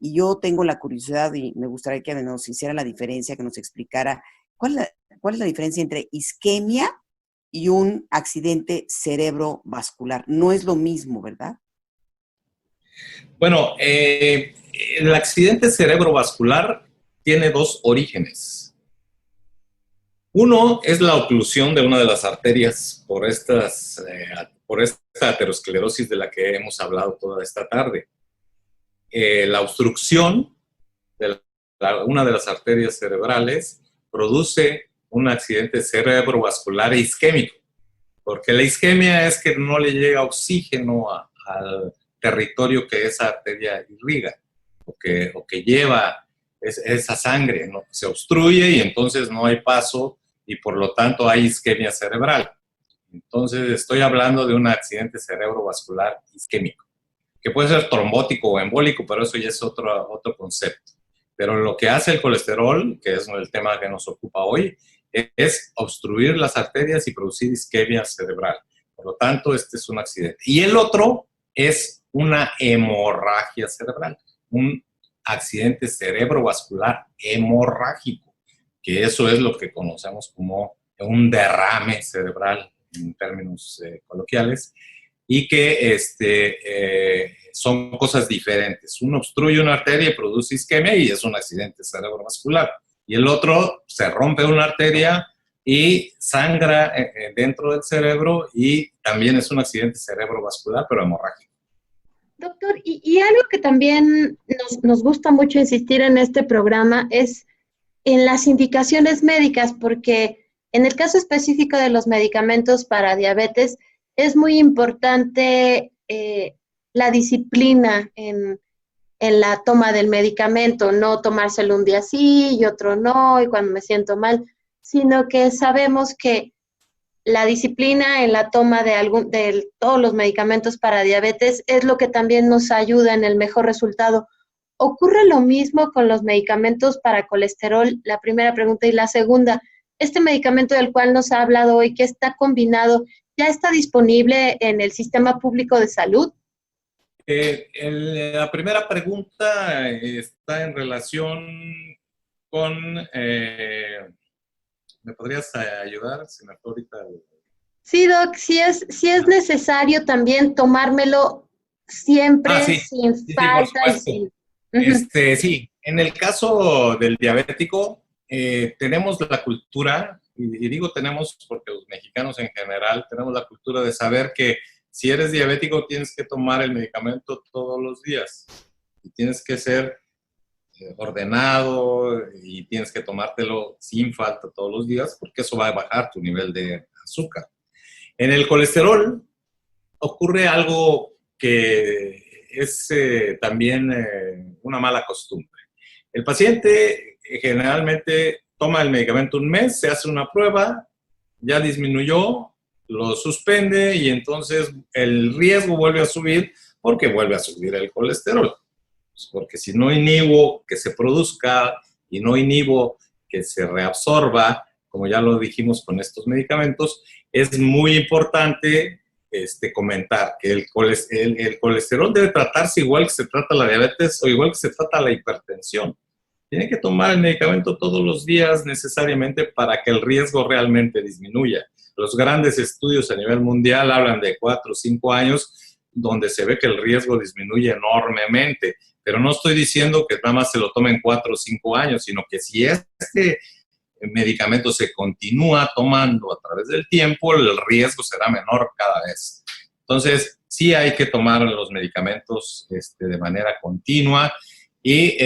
Y yo tengo la curiosidad y me gustaría que nos hiciera la diferencia, que nos explicara cuál es la diferencia entre isquemia y un accidente cerebrovascular. No es lo mismo, ¿verdad? Bueno, el accidente cerebrovascular tiene dos orígenes. Uno es la oclusión de una de las arterias por esta aterosclerosis de la que hemos hablado toda esta tarde. La obstrucción de una de las arterias cerebrales produce un accidente cerebrovascular isquémico, porque la isquemia es que no le llega oxígeno al territorio que esa arteria irriga o que lleva esa sangre, ¿no? Se obstruye y entonces no hay paso y por lo tanto hay isquemia cerebral. Entonces estoy hablando de un accidente cerebrovascular isquémico, que puede ser trombótico o embólico, pero eso ya es otro concepto. Pero lo que hace el colesterol, que es el tema que nos ocupa hoy, es obstruir las arterias y producir isquemia cerebral. Por lo tanto, este es un accidente. Y el otro es una hemorragia cerebral, un accidente cerebrovascular hemorrágico, que eso es lo que conocemos como un derrame cerebral en términos coloquiales, y que son cosas diferentes. Uno obstruye una arteria y produce isquemia y es un accidente cerebrovascular. Y el otro se rompe una arteria y sangra dentro del cerebro y también es un accidente cerebrovascular, pero hemorrágico. Doctor, y algo que también nos gusta mucho insistir en este programa es en las indicaciones médicas, porque en el caso específico de los medicamentos para diabetes, es muy importante la disciplina en la toma del medicamento, no tomárselo un día sí y otro no, y cuando me siento mal, sino que sabemos que la disciplina en la toma de todos los medicamentos para diabetes es lo que también nos ayuda en el mejor resultado. ¿Ocurre lo mismo con los medicamentos para colesterol? La primera pregunta. Y la segunda, ¿este medicamento del cual nos ha hablado hoy, que está combinado, ya está disponible en el sistema público de salud? La primera pregunta está en relación con... ¿me podrías ayudar? Se me fue ahorita Sí, Doc, si es necesario también tomármelo siempre sí, sin falta y sin... Sí, en el caso del diabético, tenemos la cultura, y digo tenemos porque los mexicanos en general tenemos la cultura de saber que si eres diabético tienes que tomar el medicamento todos los días y tienes que ser ordenado y tienes que tomártelo sin falta todos los días porque eso va a bajar tu nivel de azúcar. En el colesterol ocurre algo que es también una mala costumbre. El paciente generalmente toma el medicamento un mes, se hace una prueba, ya disminuyó, lo suspende y entonces el riesgo vuelve a subir porque vuelve a subir el colesterol. Porque si no inhibo que se produzca y no inhibo que se reabsorba, como ya lo dijimos con estos medicamentos, es muy importante comentar que el colesterol debe tratarse igual que se trata la diabetes o igual que se trata la hipertensión. Tiene que tomar el medicamento todos los días necesariamente para que el riesgo realmente disminuya. Los grandes estudios a nivel mundial hablan de 4 o 5 años donde se ve que el riesgo disminuye enormemente. Pero no estoy diciendo que nada más se lo tomen 4 o 5 años, sino que si este medicamento se continúa tomando a través del tiempo, el riesgo será menor cada vez. Entonces, sí hay que tomar los medicamentos de manera continua y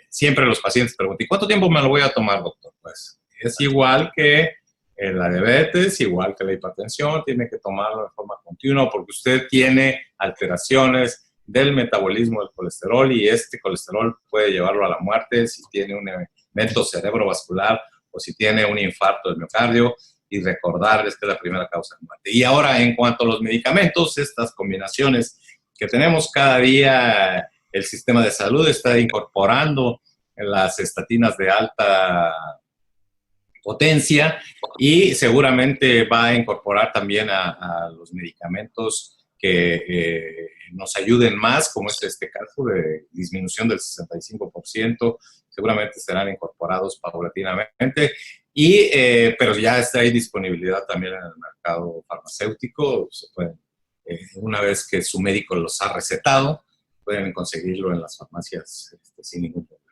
siempre los pacientes preguntan, ¿y cuánto tiempo me lo voy a tomar, doctor? Pues es igual que la diabetes, igual que la hipertensión, tiene que tomarlo de forma continua porque usted tiene alteraciones del metabolismo del colesterol y este colesterol puede llevarlo a la muerte si tiene un evento cerebrovascular o si tiene un infarto del miocardio, y recordarles que es la primera causa de muerte. Y ahora, en cuanto a los medicamentos, estas combinaciones que tenemos cada día, el sistema de salud está incorporando las estatinas de alta potencia y seguramente va a incorporar también a los medicamentos que nos ayuden más, como es este caso de disminución del 65%, seguramente serán incorporados paulatinamente, pero ya está ahí disponibilidad también en el mercado farmacéutico. Se pueden, una vez que su médico los ha recetado, pueden conseguirlo en las farmacias sin ningún problema.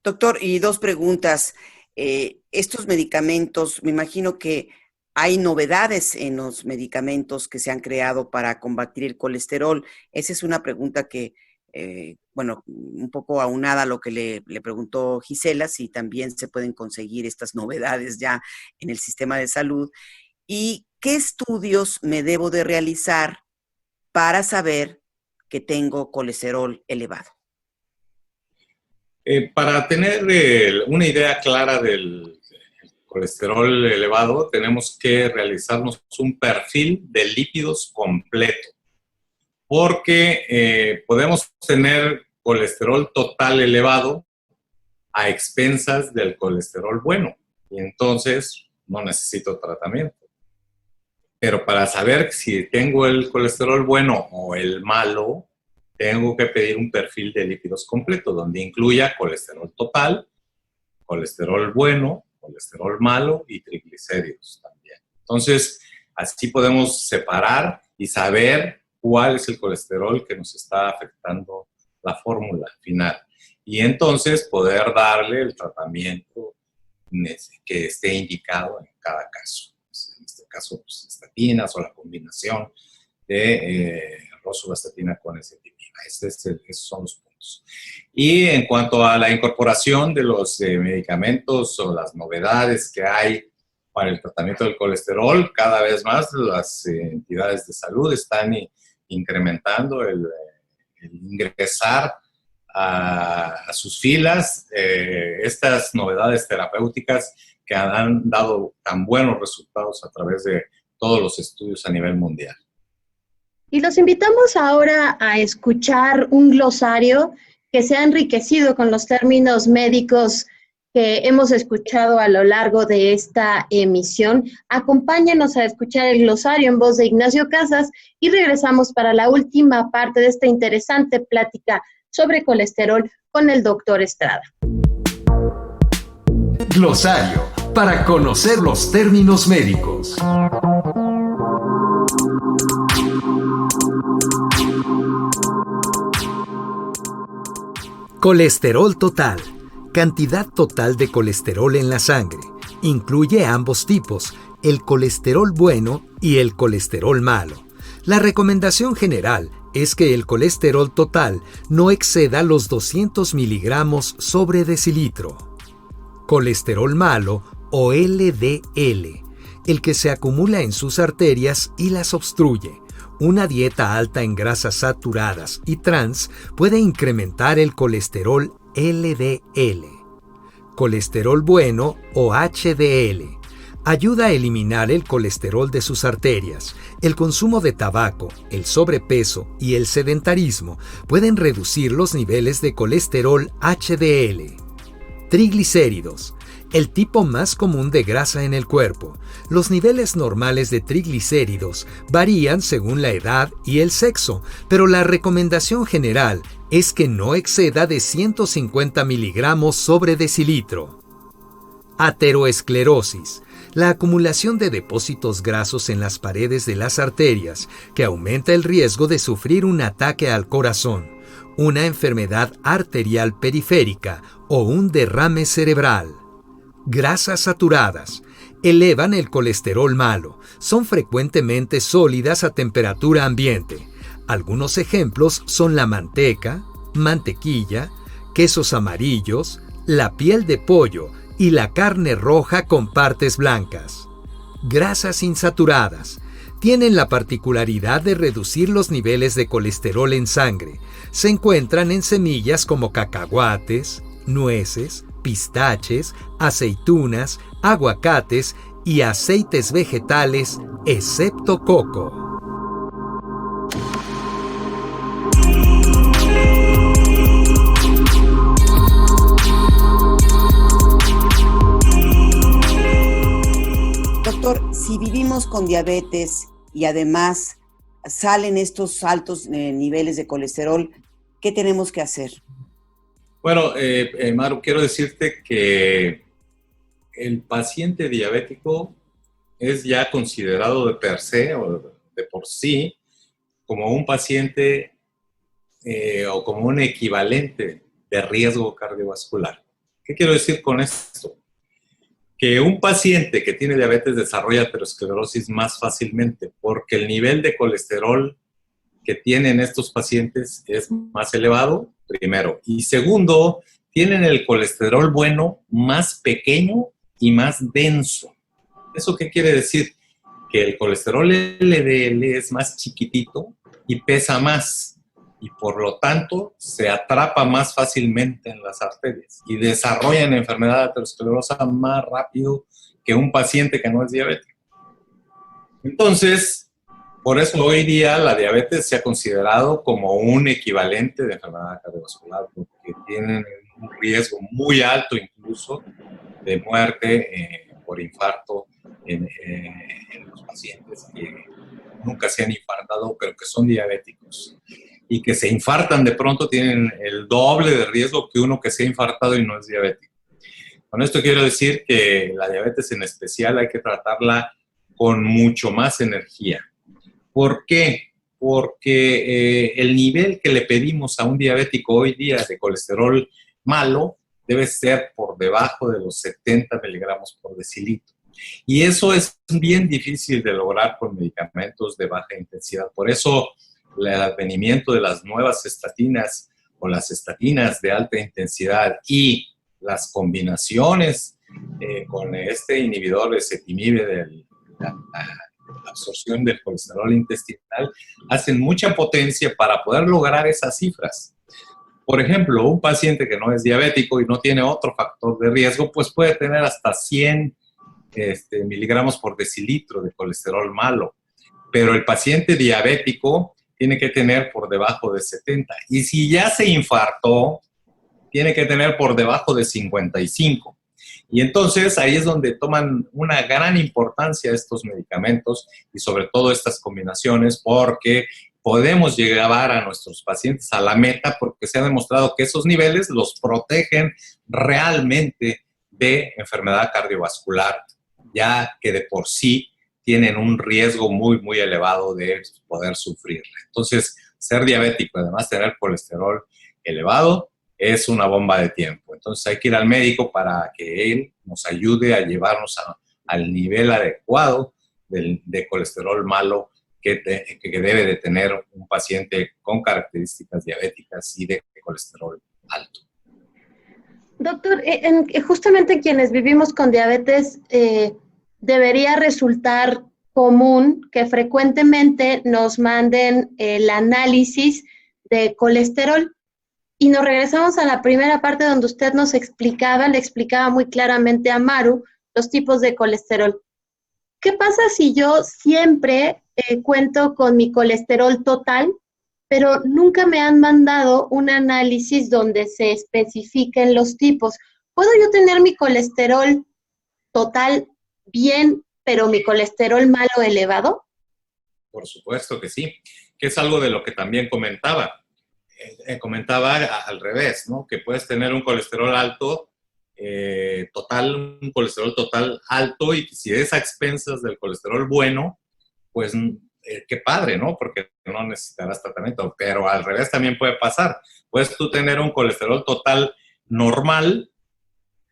Doctor, y 2 preguntas. Estos medicamentos, me imagino que hay novedades en los medicamentos que se han creado para combatir el colesterol. Esa es una pregunta que, un poco aunada a lo que le preguntó Gisela, si también se pueden conseguir estas novedades ya en el sistema de salud. ¿Y qué estudios me debo de realizar para saber que tengo colesterol elevado? Para tener una idea clara del colesterol elevado, tenemos que realizarnos un perfil de lípidos completo, porque podemos tener colesterol total elevado a expensas del colesterol bueno, y entonces no necesito tratamiento. Pero para saber si tengo el colesterol bueno o el malo, tengo que pedir un perfil de lípidos completo, donde incluya colesterol total, colesterol bueno, colesterol malo y triglicéridos también. Entonces, así podemos separar y saber cuál es el colesterol que nos está afectando la fórmula final. Y entonces poder darle el tratamiento que esté indicado en cada caso. En este caso, pues, estatinas o la combinación de rosuvastatina con ezetimiba. Esos son los puntos. Y en cuanto a la incorporación de los medicamentos o las novedades que hay para el tratamiento del colesterol, cada vez más las entidades de salud están incrementando el ingresar a sus filas estas novedades terapéuticas que han dado tan buenos resultados a través de todos los estudios a nivel mundial. Y los invitamos ahora a escuchar un glosario que se ha enriquecido con los términos médicos que hemos escuchado a lo largo de esta emisión. Acompáñenos a escuchar el glosario en voz de Ignacio Casas y regresamos para la última parte de esta interesante plática sobre colesterol con el doctor Estrada. Glosario, para conocer los términos médicos. Colesterol total. Cantidad total de colesterol en la sangre. Incluye ambos tipos, el colesterol bueno y el colesterol malo. La recomendación general es que el colesterol total no exceda los 200 miligramos sobre decilitro. Colesterol malo o LDL, el que se acumula en sus arterias y las obstruye. Una dieta alta en grasas saturadas y trans puede incrementar el colesterol LDL. Colesterol bueno o HDL. Ayuda a eliminar el colesterol de sus arterias. El consumo de tabaco, el sobrepeso y el sedentarismo pueden reducir los niveles de colesterol HDL. Triglicéridos. El tipo más común de grasa en el cuerpo. Los niveles normales de triglicéridos varían según la edad y el sexo, pero la recomendación general es que no exceda de 150 miligramos sobre decilitro. Ateroesclerosis. La acumulación de depósitos grasos en las paredes de las arterias, que aumenta el riesgo de sufrir un ataque al corazón, una enfermedad arterial periférica o un derrame cerebral. Grasas saturadas. Elevan el colesterol malo. Son frecuentemente sólidas a temperatura ambiente. Algunos ejemplos son la manteca, mantequilla, quesos amarillos, la piel de pollo y la carne roja con partes blancas. Grasas insaturadas. Tienen la particularidad de reducir los niveles de colesterol en sangre. Se encuentran en semillas como cacahuates, nueces, pistaches, aceitunas, aguacates y aceites vegetales, excepto coco. Doctor, si vivimos con diabetes y además salen estos altos niveles de colesterol, ¿qué tenemos que hacer? Bueno, Maru, quiero decirte que el paciente diabético es ya considerado de per se o de por sí como un paciente o como un equivalente de riesgo cardiovascular. ¿Qué quiero decir con esto? Que un paciente que tiene diabetes desarrolla aterosclerosis más fácilmente porque el nivel de colesterol que tienen estos pacientes es más elevado, primero. Y segundo, tienen el colesterol bueno más pequeño y más denso. ¿Eso qué quiere decir? Que el colesterol LDL es más chiquitito y pesa más. Y por lo tanto se atrapa más fácilmente en las arterias y desarrollan enfermedad aterosclerosa más rápido que un paciente que no es diabético. Entonces, por eso hoy día la diabetes se ha considerado como un equivalente de enfermedad cardiovascular, porque tienen un riesgo muy alto incluso de muerte por infarto en los pacientes que nunca se han infartado, pero que son diabéticos. Y que se infartan de pronto tienen el doble de riesgo que uno que se ha infartado y no es diabético. Con esto quiero decir que la diabetes en especial hay que tratarla con mucho más energía. ¿Por qué? Porque el nivel que le pedimos a un diabético hoy día de colesterol malo debe ser por debajo de los 70 miligramos por decilitro. Y eso es bien difícil de lograr con medicamentos de baja intensidad. Por eso el advenimiento de las nuevas estatinas o las estatinas de alta intensidad y las combinaciones con este inhibidor de ezetimibe de la absorción del colesterol intestinal hacen mucha potencia para poder lograr esas cifras. Por ejemplo, un paciente que no es diabético y no tiene otro factor de riesgo, pues puede tener hasta 100 miligramos por decilitro de colesterol malo. Pero el paciente diabético tiene que tener por debajo de 70. Y si ya se infartó, tiene que tener por debajo de 55. Y entonces ahí es donde toman una gran importancia estos medicamentos y sobre todo estas combinaciones, porque podemos llevar a nuestros pacientes a la meta porque se ha demostrado que esos niveles los protegen realmente de enfermedad cardiovascular, ya que de por sí tienen un riesgo muy, muy elevado de poder sufrirla. Entonces, ser diabético, además tener colesterol elevado, es una bomba de tiempo. Entonces, hay que ir al médico para que él nos ayude a llevarnos al nivel adecuado de colesterol malo que debe de tener un paciente con características diabéticas y de colesterol alto. Doctor, justamente quienes vivimos con diabetes, debería resultar común que frecuentemente nos manden el análisis de colesterol. Y nos regresamos a la primera parte donde usted nos explicaba, le explicaba muy claramente a Maru los tipos de colesterol. ¿Qué pasa si yo siempre cuento con mi colesterol total, pero nunca me han mandado un análisis donde se especifiquen los tipos? ¿Puedo yo tener mi colesterol total bien, pero mi colesterol malo elevado? Por supuesto que sí, que es algo de lo que también comentaba. Comentaba al revés, ¿no? Que puedes tener un colesterol alto, un colesterol total alto, y si es a expensas del colesterol bueno, pues qué padre, ¿no? Porque no necesitarás tratamiento, pero al revés también puede pasar. Puedes tú tener un colesterol total normal,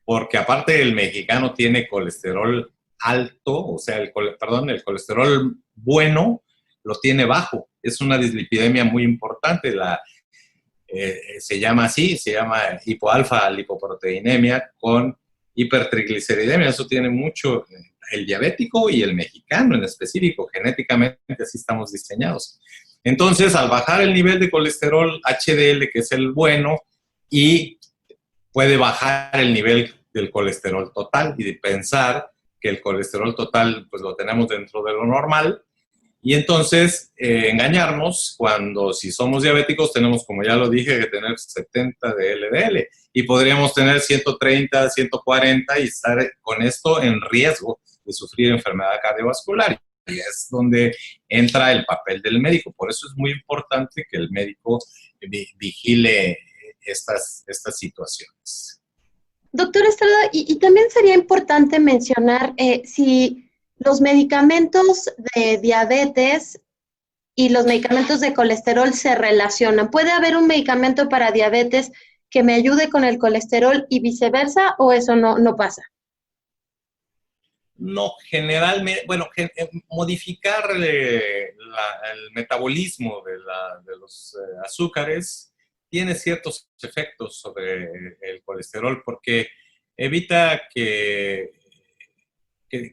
porque aparte el mexicano tiene colesterol alto, o sea, el colesterol bueno lo tiene bajo. Es una dislipidemia muy importante, se llama así, se llama hipoalfa lipoproteinemia con hipertrigliceridemia. Eso tiene mucho el diabético y el mexicano en específico, genéticamente así estamos diseñados. Entonces, al bajar el nivel de colesterol HDL, que es el bueno, y puede bajar el nivel del colesterol total y de pensar que el colesterol total pues lo tenemos dentro de lo normal. Y entonces engañarnos cuando si somos diabéticos tenemos, como ya lo dije, que tener 70 de LDL y podríamos tener 130, 140 y estar con esto en riesgo de sufrir enfermedad cardiovascular. Y es donde entra el papel del médico. Por eso es muy importante que el médico vigile estas situaciones. Doctor Estrada, y también sería importante mencionar si los medicamentos de diabetes y los medicamentos de colesterol se relacionan. ¿Puede haber un medicamento para diabetes que me ayude con el colesterol y viceversa, o eso no pasa? No, generalmente, bueno, modificar el metabolismo de los azúcares tiene ciertos efectos sobre el colesterol porque evita que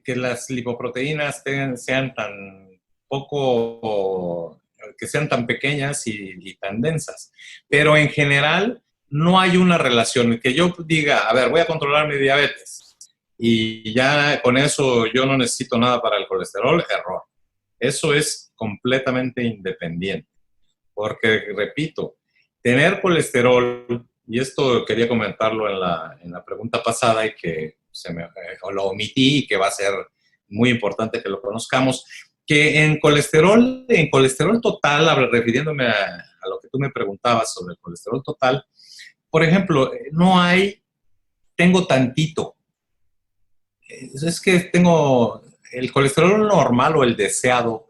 las lipoproteínas sean tan poco, que sean tan pequeñas y tan densas. Pero en general no hay una relación. Que yo diga, a ver, voy a controlar mi diabetes y ya con eso yo no necesito nada para el colesterol, error. Eso es completamente independiente. Porque, repito, tener colesterol, y esto quería comentarlo en la pregunta pasada y que lo omití y que va a ser muy importante que lo conozcamos, que en colesterol total, refiriéndome a lo que tú me preguntabas sobre el colesterol total, por ejemplo, tengo tantito. Es que tengo el colesterol normal o el deseado,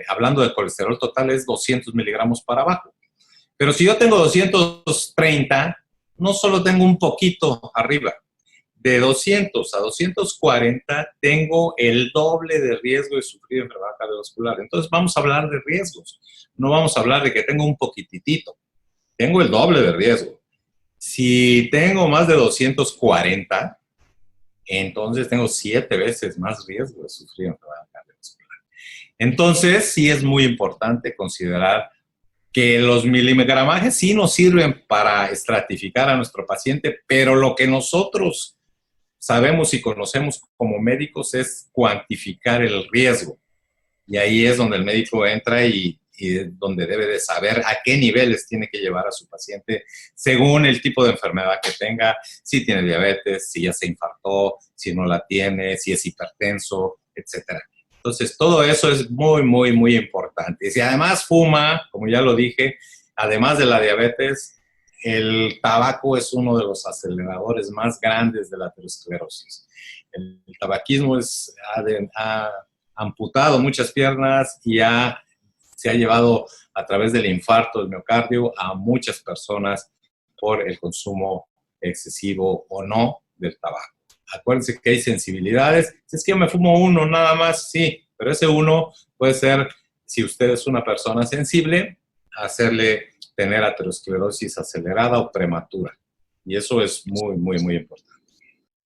hablando del colesterol total, es 200 miligramos para abajo. Pero si yo tengo 230, no solo tengo un poquito arriba. De 200 a 240 tengo el doble de riesgo de sufrir enfermedad cardiovascular. Entonces vamos a hablar de riesgos. No vamos a hablar de que tengo un poquitito. Tengo el doble de riesgo. Si tengo más de 240, entonces tengo 7 veces más riesgo de sufrir enfermedad cardiovascular. Entonces sí es muy importante considerar que los miligramajes sí nos sirven para estratificar a nuestro paciente, pero lo que nosotros sabemos y conocemos como médicos es cuantificar el riesgo. Y ahí es donde el médico entra y donde debe de saber a qué niveles tiene que llevar a su paciente según el tipo de enfermedad que tenga, si tiene diabetes, si ya se infartó, si no la tiene, si es hipertenso, etc. Entonces, todo eso es muy, muy, muy importante. Y si además fuma, como ya lo dije, además de la diabetes, el tabaco es uno de los aceleradores más grandes de la aterosclerosis. El tabaquismo ha amputado muchas piernas y se ha llevado a través del infarto del miocardio a muchas personas por el consumo excesivo o no del tabaco. Acuérdense que hay sensibilidades. Si es que yo me fumo uno nada más, sí, pero ese uno puede ser, si usted es una persona sensible, hacerle tener aterosclerosis acelerada o prematura. Y eso es muy, muy, muy importante.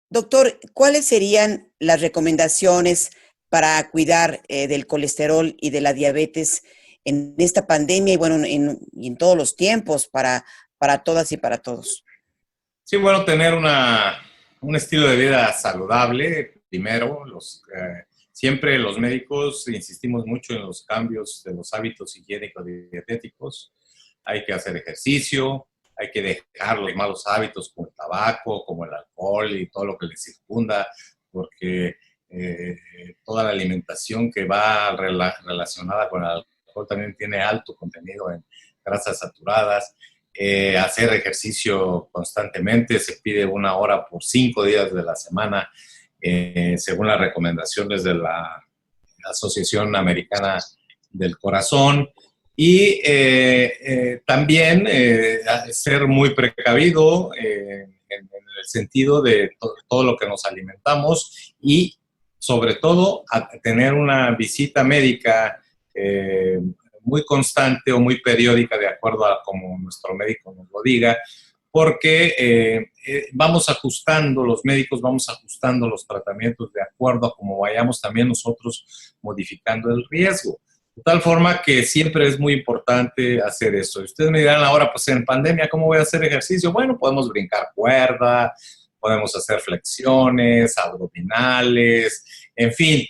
Doctor, ¿cuáles serían las recomendaciones para cuidar del colesterol y de la diabetes en esta pandemia y bueno, en todos los tiempos para todas y para todos? Sí, bueno, tener un estilo de vida saludable, primero. Siempre los médicos insistimos mucho en los cambios de los hábitos higiénicos y dietéticos. Hay que hacer ejercicio, hay que dejar los malos hábitos como el tabaco, como el alcohol y todo lo que le circunda, porque toda la alimentación que va relacionada con el alcohol también tiene alto contenido en grasas saturadas. Hacer ejercicio constantemente, se pide 1 hora por 5 días de la semana, según las recomendaciones de la Asociación Americana del Corazón. Y también ser muy precavido en el sentido de todo lo que nos alimentamos y sobre todo a tener una visita médica muy constante o muy periódica de acuerdo a como nuestro médico nos lo diga, porque los médicos vamos ajustando los tratamientos de acuerdo a cómo vayamos también nosotros modificando el riesgo. De tal forma que siempre es muy importante hacer eso. Y ustedes me dirán ahora, pues en pandemia, ¿cómo voy a hacer ejercicio? Bueno, podemos brincar cuerda, podemos hacer flexiones, abdominales, en fin.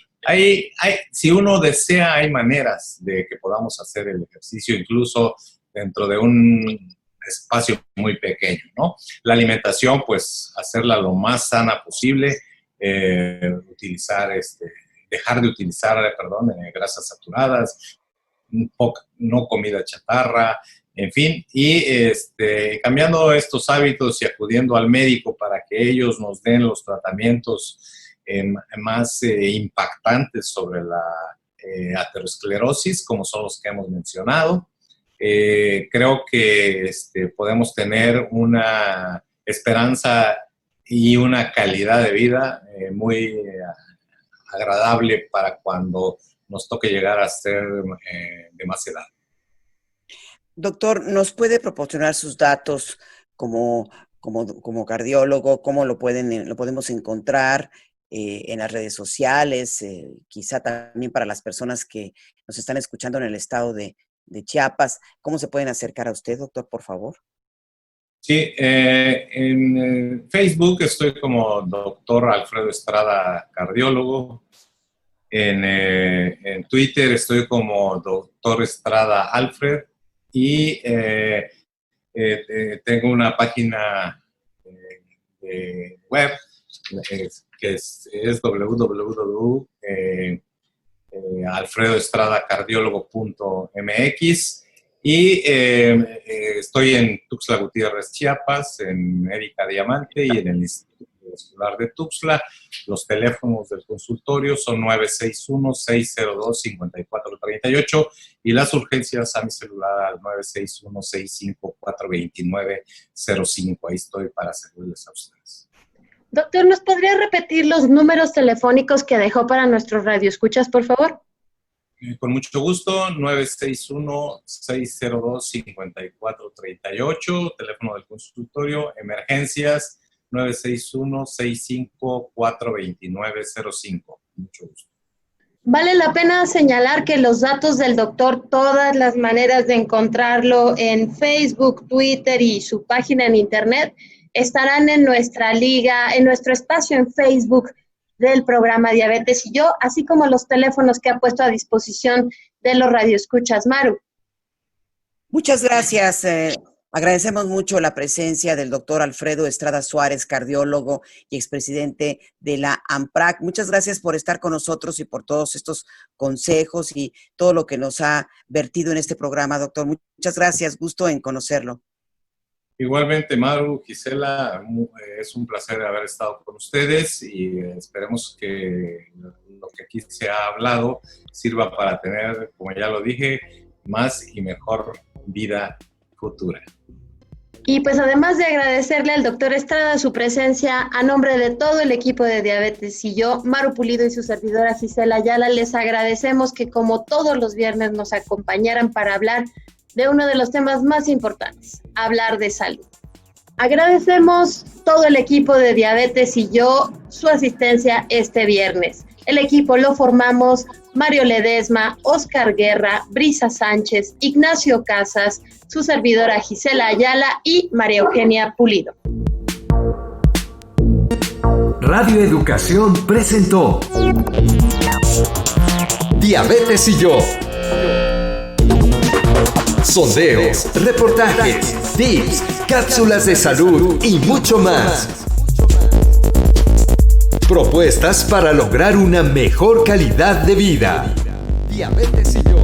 Si uno desea, hay maneras de que podamos hacer el ejercicio incluso dentro de un espacio muy pequeño, ¿no? La alimentación, pues, hacerla lo más sana posible, dejar de utilizar, grasas saturadas, no comida chatarra, en fin, y cambiando estos hábitos y acudiendo al médico para que ellos nos den los tratamientos más impactantes sobre la aterosclerosis, como son los que hemos mencionado. Creo que podemos tener una esperanza y una calidad de vida muy agradable para cuando nos toque llegar a ser de más edad. Doctor, ¿nos puede proporcionar sus datos como cardiólogo? ¿Cómo lo podemos encontrar en las redes sociales? Quizá también para las personas que nos están escuchando en el estado de Chiapas. ¿Cómo se pueden acercar a usted, doctor, por favor? Sí, en Facebook estoy como doctor Alfredo Estrada, cardiólogo. En Twitter estoy como doctor Estrada Alfred. Y tengo una página web que es www.alfredoestradacardiólogo.mx y estoy en Tuxtla Gutiérrez, Chiapas, en Erika Diamante y en el Instituto Vascular de Tuxtla. Los teléfonos del consultorio son 961-602-5438 y las urgencias a mi celular al 961-654-2905. Ahí estoy para servirles a ustedes. Doctor, ¿nos podría repetir los números telefónicos que dejó para nuestros radioescuchas, por favor? Con mucho gusto, 961-602-5438, teléfono del consultorio, emergencias, 961-654-2905. Mucho gusto. Vale la pena señalar que los datos del doctor, todas las maneras de encontrarlo en Facebook, Twitter y su página en internet estarán en nuestra liga, en nuestro espacio en Facebook del programa Diabetes y Yo, así como los teléfonos que ha puesto a disposición de los radioescuchas. Maru. Muchas gracias. Agradecemos mucho la presencia del doctor Alfredo Estrada Suárez, cardiólogo y expresidente de la AMPRAC. Muchas gracias por estar con nosotros y por todos estos consejos y todo lo que nos ha vertido en este programa, doctor. Muchas gracias, gusto en conocerlo. Igualmente, Maru, Gisela, es un placer haber estado con ustedes y esperemos que lo que aquí se ha hablado sirva para tener, como ya lo dije, más y mejor vida futura. Y pues además de agradecerle al doctor Estrada su presencia, a nombre de todo el equipo de Diabetes y Yo, Maru Pulido y su servidora Gisela Ayala, les agradecemos que como todos los viernes nos acompañaran para hablar de uno de los temas más importantes, hablar de salud. Agradecemos todo el equipo de Diabetes y Yo su asistencia este viernes. El equipo lo formamos Mario Ledesma, Oscar Guerra, Brisa Sánchez, Ignacio Casas, su servidora Gisela Ayala y María Eugenia Pulido. Radio Educación presentó Diabetes y Yo. Sondeos, reportajes, tips, cápsulas de salud y mucho más. Propuestas para lograr una mejor calidad de vida. Diabetes y Yo.